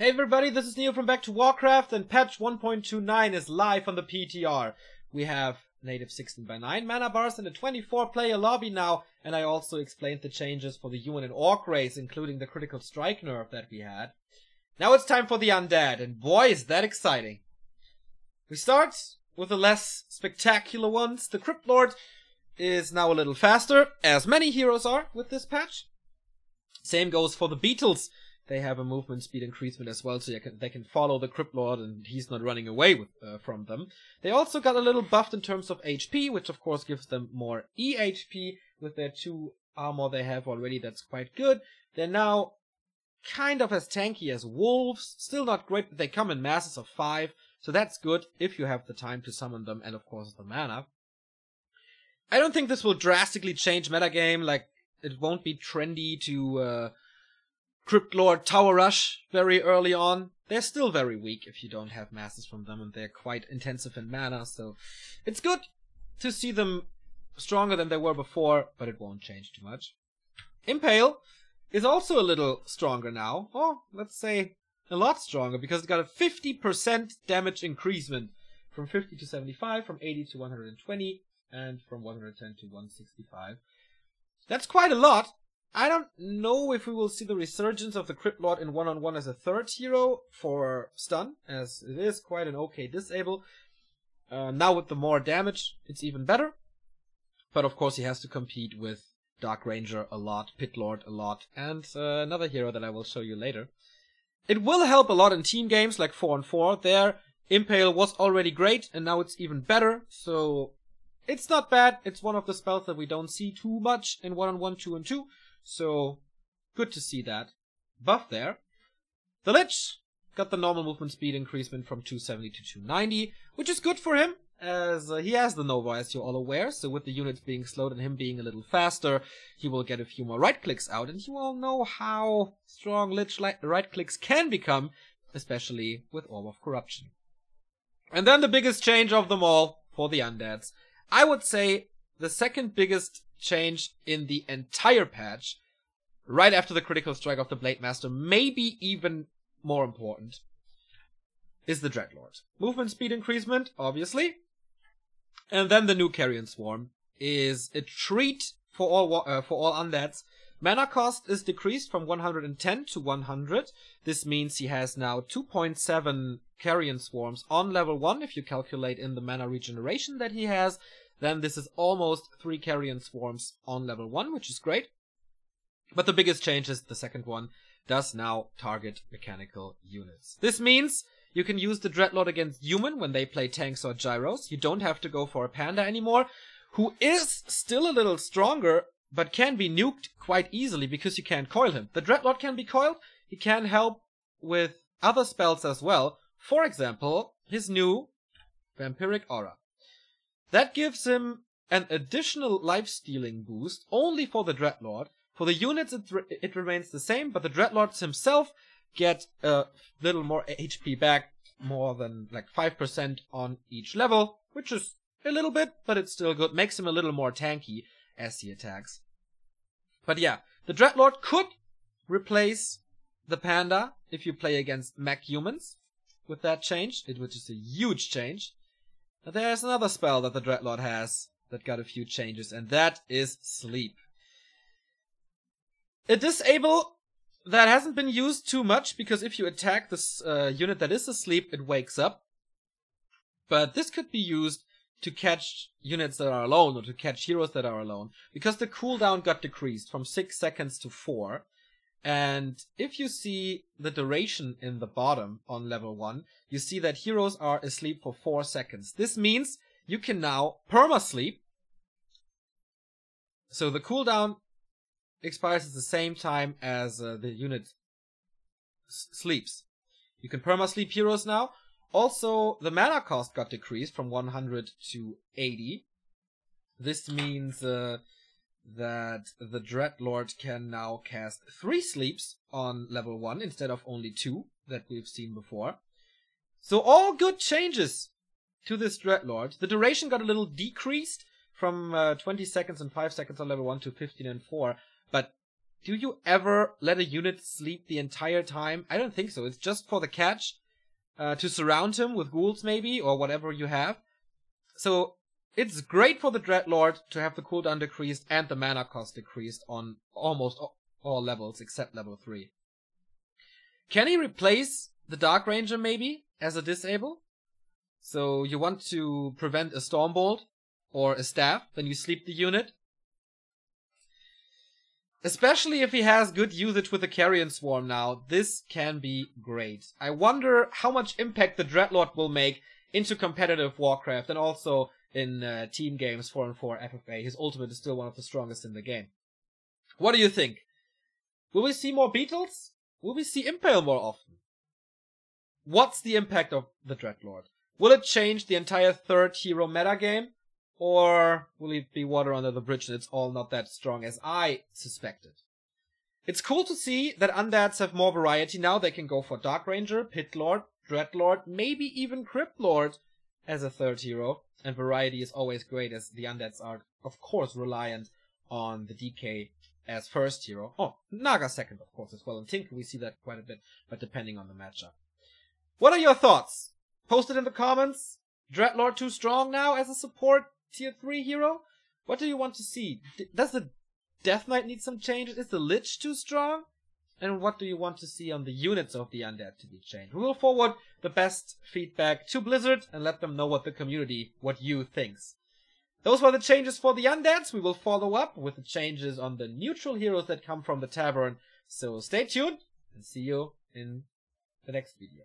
Hey everybody, this is Neo from Back to Warcraft, and patch 1.29 is live on the PTR. We have native 16x9 Manabars in a 24-player lobby now, and I also explained the changes for the human and orc race, including the critical strike nerf that we had. Now it's time for the Undead, and boy is that exciting. We start with the less spectacular ones. The Crypt Lord is now a little faster, as many heroes are with this patch. Same goes for the Beetles. They have a movement speed increasement as well, so they can follow the Crypt Lord and he's not running away from them. They also got a little buffed in terms of HP, which of course gives them more EHP with their 2 armor they have already. That's quite good. They're now kind of as tanky as wolves. Still not great, but they come in masses of 5, so that's good if you have the time to summon them and of course the mana. I don't think this will drastically change metagame, like it won't be trendy to Crypt Lord Tower Rush very early on. They're still very weak if you don't have masses from them, and they're quite intensive in mana, so it's good to see them stronger than they were before, but it won't change too much. Impale is also a little stronger now, or let's say a lot stronger, because it got a 50% damage increasement from 50 to 75, from 80 to 120, and from 110 to 165. That's quite a lot. I don't know if we will see the resurgence of the Crypt Lord in one-on-one as a third hero for stun, as it is quite an okay disable. Now with the more damage, it's even better. But of course he has to compete with Dark Ranger a lot, Pit Lord a lot, and another hero that I will show you later. It will help a lot in team games like 4-on-4. There, Impale was already great, and now it's even better, so it's not bad. It's one of the spells that we don't see too much in 1-on-1, 2-on-2. So, good to see that buff there. The Lich got the normal movement speed increasement from 270 to 290, which is good for him, as he has the Nova, as you're all aware, so with the units being slowed and him being a little faster, he will get a few more right-clicks out, and you all know how strong Lich right-clicks can become, especially with Orb of Corruption. And then the biggest change of them all for the Undeads. I would say the second biggest change in the entire patch, right after the critical strike of the Blade Master, maybe even more important, is the Dreadlord. Movement speed increasement, obviously. And then the new Carrion Swarm is a treat for all undeads. Mana cost is decreased from 110 to 100. This means he has now 2.7 Carrion Swarms on level 1 if you calculate in the mana regeneration that he has. Then this is almost 3 Carrion Swarms on level 1, which is great. But the biggest change is the second one does now target mechanical units. This means you can use the Dreadlord against human when they play tanks or gyros. You don't have to go for a panda anymore, who is still a little stronger, but can be nuked quite easily because you can't coil him. The Dreadlord can be coiled. He can help with other spells as well. For example, his new Vampiric Aura. That gives him an additional life-stealing boost only for the Dreadlord. For the units it remains the same, but the Dreadlords himself get a little more HP back, more than like 5% on each level, which is a little bit, but it's still good. Makes him a little more tanky as he attacks. But yeah, the Dreadlord could replace the Panda if you play against mech humans with that change, which is a huge change. There's another spell that the Dreadlord has that got a few changes, and that is Sleep. A disable that hasn't been used too much, because if you attack this unit that is asleep, it wakes up. But this could be used to catch units that are alone, or to catch heroes that are alone, because the cooldown got decreased from 6 seconds to 4. And if you see the duration in the bottom on level 1, you see that heroes are asleep for 4 seconds. This means you can now perma-sleep. So the cooldown expires at the same time as the unit sleeps. You can perma-sleep heroes now. Also, the mana cost got decreased from 100 to 80. This means that the Dreadlord can now cast 3 sleeps on level 1 instead of only 2 that we've seen before. So all good changes to this Dreadlord. The duration got a little decreased from 20 seconds and 5 seconds on level 1 to 15 and 4, but do you ever let a unit sleep the entire time? I don't think so. It's just for the catch, to surround him with ghouls maybe, or whatever you have. So it's great for the Dreadlord to have the cooldown decreased and the mana cost decreased on almost all levels except level 3. Can he replace the Dark Ranger maybe as a disable? So you want to prevent a Stormbolt or a Staff, then you sleep the unit. Especially if he has good usage with the Carrion Swarm now, this can be great. I wonder how much impact the Dreadlord will make into competitive Warcraft and also in team games 4 and 4 FFA. His ultimate is still one of the strongest in the game. What do you think? Will we see more Beetles? Will we see Impale more often? What's the impact of the Dreadlord? Will it change the entire third hero metagame? Or will it be water under the bridge and it's all not that strong as I suspected? It's cool to see that Undeads have more variety now. They can go for Dark Ranger, Pit Lord, Dreadlord, maybe even Crypt Lord as a third hero. And variety is always great as the Undeads are, of course, reliant on the DK as first hero. Oh, Naga second, of course, as well. And Tinker, we see that quite a bit, but depending on the matchup. What are your thoughts? Post it in the comments. Dreadlord too strong now as a support tier 3 hero? What do you want to see? Does the Death Knight need some changes? Is the Lich too strong? And what do you want to see on the units of the Undead to be changed? We will forward the best feedback to Blizzard and let them know what you thinks. Those were the changes for the Undeads. We will follow up with the changes on the neutral heroes that come from the Tavern. So stay tuned and see you in the next video.